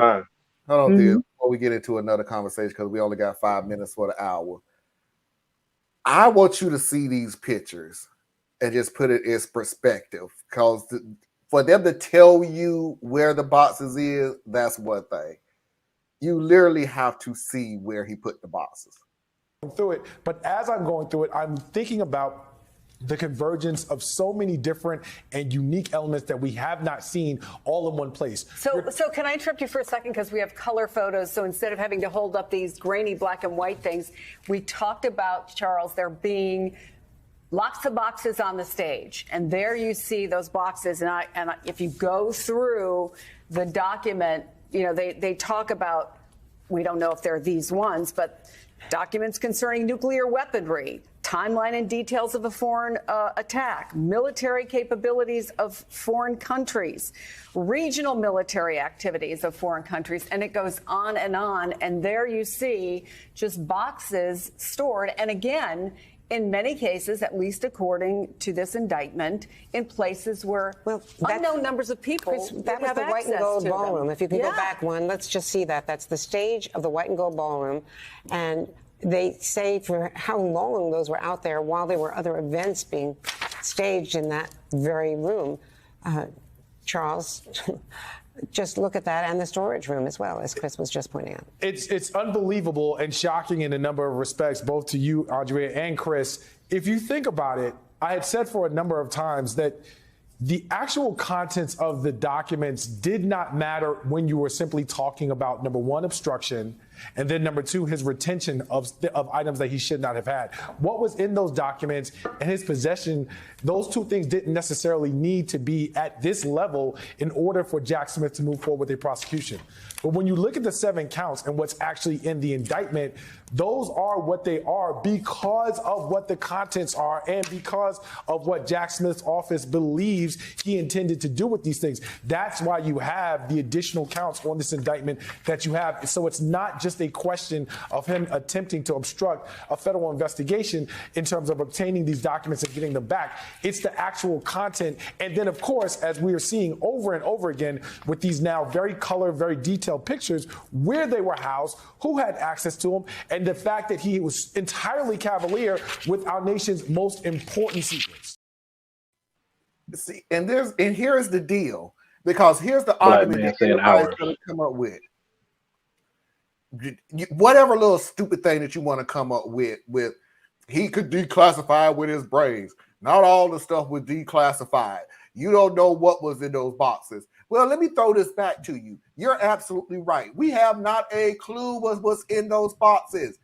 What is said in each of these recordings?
Hold on, Thea, before we get into another conversation, because we only got 5 minutes for the hour. I want you to see these pictures and just put it in perspective, because for them to tell you where the boxes is, that's one thing. You literally have to see where he put the boxes. Through it, but as I'm going through it, I'm thinking about the convergence of so many different and unique elements that we have not seen all in one place. So can I interrupt you for a second, because we have color photos. So instead of having to hold up these grainy black and white things, we talked about, Charles, there being lots of boxes on the stage, and there you see those boxes. And if you go through the document, you know, they talk about, we don't know if they're these ones, but documents concerning nuclear weaponry, timeline and details of a foreign attack, military capabilities of foreign countries, regional military activities of foreign countries, and it goes on. And there you see just boxes stored. And again, in many cases, at least according to this indictment, in places where unknown numbers of people that was the White and Gold Ballroom. If you can go back one, let's just see that. That's the stage of the White and Gold Ballroom. And they say for how long those were out there while there were other events being staged in that very room. Charles, just look at that, and the storage room as well, as Chris was just pointing out. It's unbelievable and shocking in a number of respects, both to you, Andrea, and Chris. If you think about it, I had said for a number of times that the actual contents of the documents did not matter when you were simply talking about, number one, obstruction, and then number two, his retention of items that he should not have had. What was in those documents and his possession, those two things didn't necessarily need to be at this level in order for Jack Smith to move forward with a prosecution. But when you look at the 7 counts and what's actually in the indictment, those are what they are because of what the contents are and because of what Jack Smith's office believes he intended to do with these things. That's why you have the additional counts on this indictment that you have. So it's not just a question of him attempting to obstruct a federal investigation in terms of obtaining these documents and getting them back. It's the actual content. And then, of course, as we are seeing over and over again with these now very colored, very detailed pictures, where they were housed, who had access to them, and the fact that he was entirely cavalier with our nation's most important secrets. See, and here is the deal, because here's the argument that everybody's going to come up with. Whatever little stupid thing that you want to come up with he could declassify with his brains. Not all the stuff was declassified. You don't know what was in those boxes. Well, let me throw this back to you. You're absolutely right. We have not a clue what's in those boxes.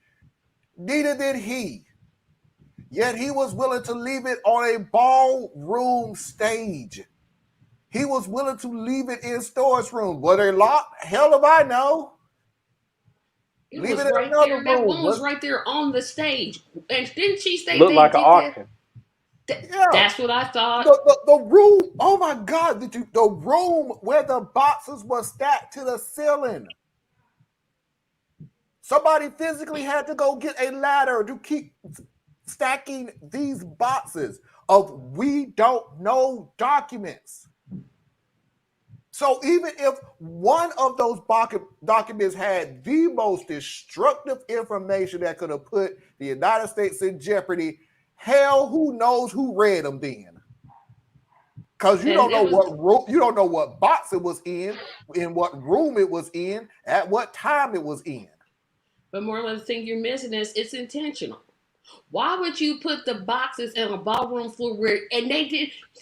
Neither did he. Yet he was willing to leave it on a ballroom stage. He was willing to leave it in storage room. Were they locked? Hell if I know. Leave it in right another room. That one was right there on the stage. And didn't she say looked like an auction? Yeah. That's what I thought. The room, oh my God, the room where the boxes were stacked to the ceiling. Somebody physically had to go get a ladder to keep stacking these boxes of we don't know documents. So even if one of those documents had the most destructive information that could have put the United States in jeopardy, hell, who knows who read them then? Because you don't know what box it was in what room it was in, at what time it was in. But more or less, the thing you're missing is it's intentional. Why would you put the boxes in a ballroom floor where, and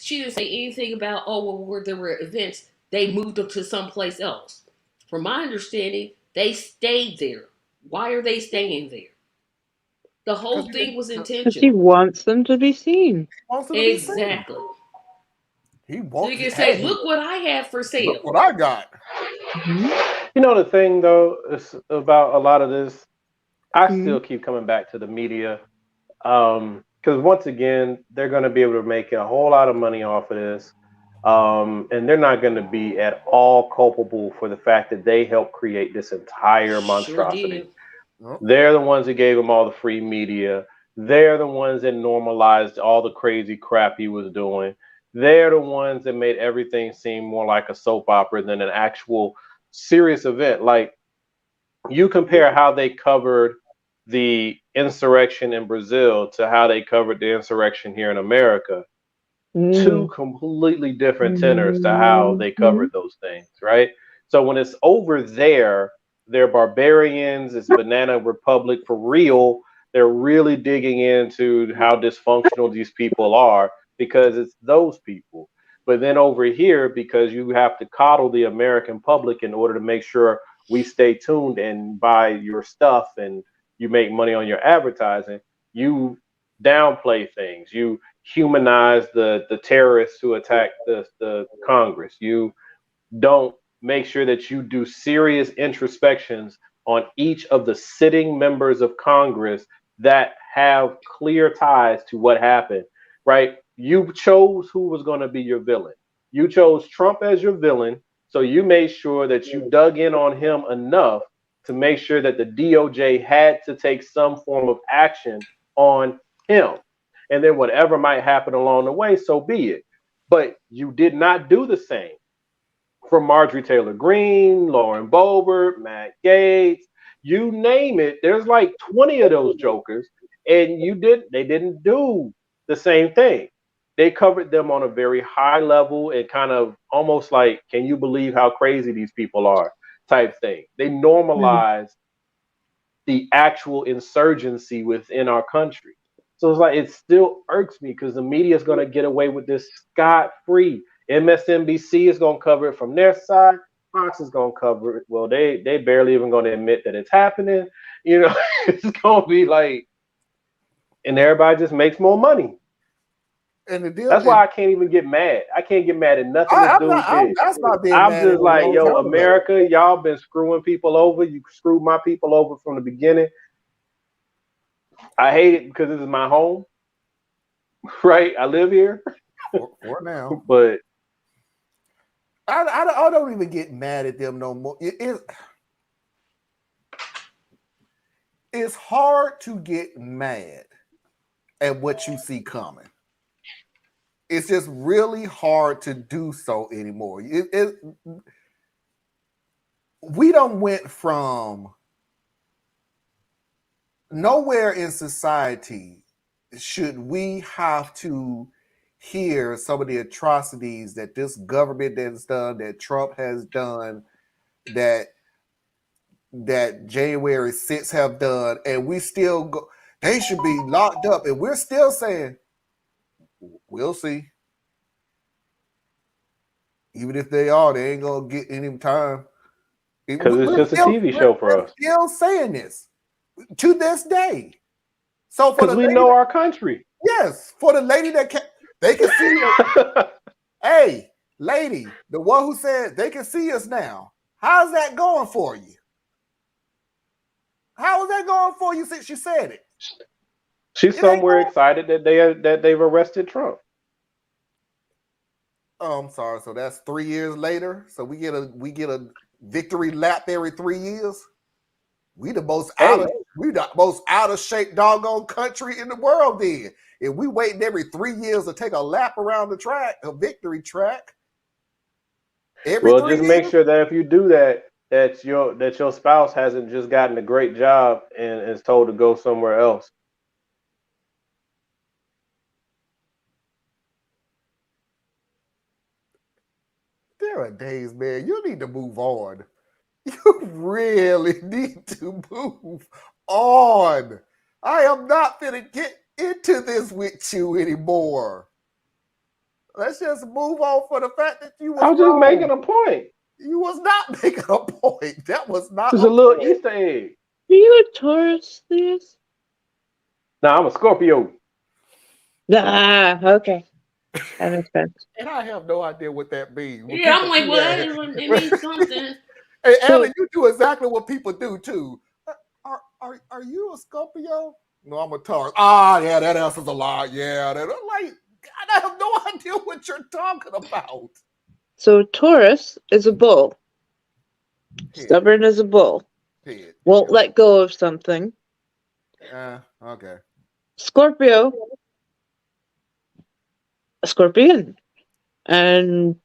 she didn't say anything about, where there were events, they moved them to someplace else. From my understanding, they stayed there. Why are they staying there? The whole thing was intentional. Because he wants them to be seen. Exactly. He wants so you can say, look what I have for sale. Look what I got. You know, the thing, though, is about a lot of this, I still keep coming back to the media. Because once again, they're going to be able to make a whole lot of money off of this. And they're not going to be at all culpable for the fact that they helped create this entire monstrosity. Sure. They're the ones that gave him all the free media. They're the ones that normalized all the crazy crap he was doing. They're the ones that made everything seem more like a soap opera than an actual serious event. Like, you compare how they covered the insurrection in Brazil to how they covered the insurrection here in America. Two Mm. completely different tenors to how they Mhm. covered those things, right? So when it's over there, they're barbarians, it's Banana Republic for real. They're really digging into how dysfunctional these people are because it's those people. But then over here, because you have to coddle the American public in order to make sure we stay tuned and buy your stuff and you make money on your advertising, you downplay things. You humanize the terrorists who attacked the Congress. You don't make sure that you do serious introspections on each of the sitting members of Congress that have clear ties to what happened, right? You chose who was going to be your villain. You chose Trump as your villain, so you made sure that you dug in on him enough to make sure that the DOJ had to take some form of action on him. And then whatever might happen along the way, so be it. But you did not do the same for Marjorie Taylor Greene, Lauren Boebert, Matt Gaetz, you name it. There's like 20 of those jokers, and they didn't do the same thing. They covered them on a very high level and kind of almost like, can you believe how crazy these people are type thing. They Mm. normalized the actual insurgency within our country. So it's like it still irks me because the media is going to get away with this scot free. MSNBC is going to cover it from their side. Fox is going to cover it. Well, they barely even going to admit that it's happening. You know, it's going to be like, and everybody just makes more money. And the deal That's is, why I can't even get mad. I can't get mad at nothing this I'm not. dude did. That's not being I'm mad at just him a like, long yo, time ago. America, y'all been screwing people over. You screwed my people over from the beginning. I hate it because this is my home, right? I live here, For now, but I don't even get mad at them no more. It's hard to get mad at what you see coming. It's just really hard to do so anymore. We don't went from nowhere in society should we have to hear some of the atrocities that this government has done, that Trump has done, that January 6th have done, and we still go, they should be locked up, and we're still saying, we'll see. Even if they are, they ain't gonna get any time. because it's just a TV show for We're us. still saying this to this day. So for Because the we lady, know our country. yes, for the lady that they can see us. Hey, lady, the one who said they can see us now. How's that going for you? How is that going for you since you said it? She's It ain't somewhere going. excited that they've arrested Trump. Oh, I'm sorry. So that's 3 years later. So we get a victory lap every 3 years. We the most Hey, out of shape doggone country in the world. Then if we waiting every 3 years to take a lap around the track, a victory track, every well, 3 just make years, sure that if you do that, that your spouse hasn't just gotten a great job and is told to go somewhere else. there are days, man. You need to move on. You really need to move on. I am not gonna get into this with you anymore. Let's just move on for the fact that you I was was just wrong. making a point. You was not making a point. That was not It's a a little point. Easter egg. Are you a Taurus, Leas? Now I'm a Scorpio. Ah, okay. That makes sense. And I have no idea what that means. When Yeah, I'm people like, do what? that, It means something. hey, So, Alan, you do exactly what people do too. Are you a Scorpio? No, I'm a Taurus. Ah, yeah, that answers a lot. Yeah, that, I'm like, God, I have no idea what you're talking about. Taurus is a bull. Hit Stubborn as a bull. it. Won't let go of something. Okay. Scorpio, a scorpion. And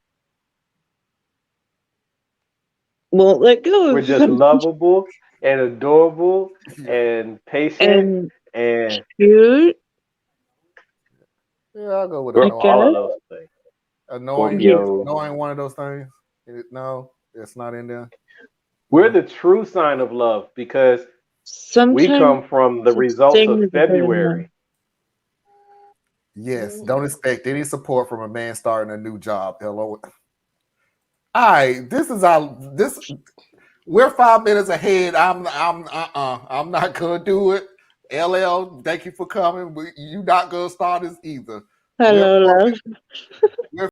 won't let go We're of just something. lovable and adorable and patient And and cute, Yeah, I'll go with we're I annoying. all of guess. those things. Annoying. Yeah. Scorpio. Annoying one of those things. No, it's not in there. We're the true sign of love because we Sometimes come from the results staying of is better than love. February. Yes. Don't expect any support from a man starting a new job. Hello. All right. This. We're 5 minutes ahead. I'm not gonna do it. LL, thank you for coming. You not gonna start us either. We're Hello, love. we're